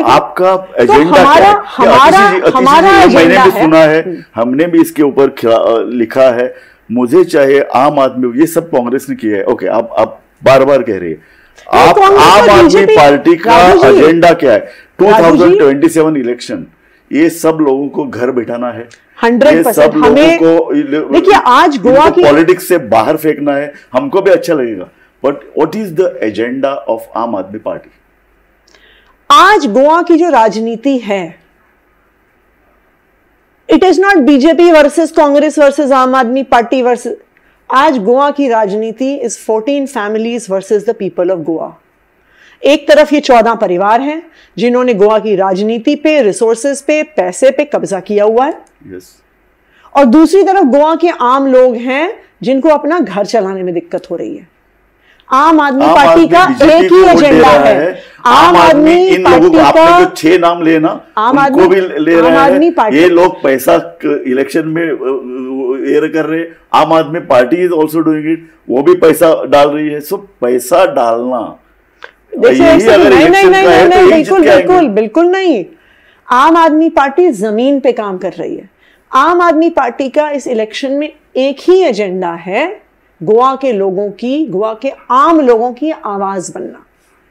लेकिन आपका एजेंडा क्या है? मैंने भी सुना है, हमने भी इसके ऊपर लिखा है। मुझे चाहे आम आदमी, ये सब कांग्रेस ने किया है। ओके, आप बार बार कह रही है, आप आम आदमी पार्टी का एजेंडा क्या है? 2027 इलेक्शन, ये सब लोगों को घर बैठाना है, 100%। हमें देखिए, आज गोवा की पॉलिटिक्स से बाहर फेंकना है, हमको भी अच्छा लगेगा, but what is the agenda of आम आदमी पार्टी? आज गोवा की जो राजनीति है, it is not BJP versus Congress versus आम आदमी पार्टी वर्सेस, आज गोवा की राजनीति is 14 families versus the people of Goa. एक तरफ ये 14 परिवार हैं जिन्होंने गोवा की राजनीति पे, रिसोर्सेज पे, पैसे पे कब्जा किया हुआ है। yes. और दूसरी तरफ गोवा के आम लोग हैं जिनको अपना घर चलाने में दिक्कत हो रही है। आम आदमी पार्टी का एक ही एजेंडा है। आम आदमी इन लोगों को, आपने जो 6 नाम लिए ना, उनको भी ले रहा है। ये लोग पैसा इलेक्शन में ये कर रहे हैं। आम आदमी party is also doing it, वो भी पैसा डाल रही है। सो पैसा डालना, बिल्कुल नहीं। आम आदमी पार्टी जमीन पे काम कर रही है। आम आदमी पार्टी का इस इलेक्शन में एक ही एजेंडा है, गोवा के लोगों की, गोवा के आम लोगों की आवाज बनना।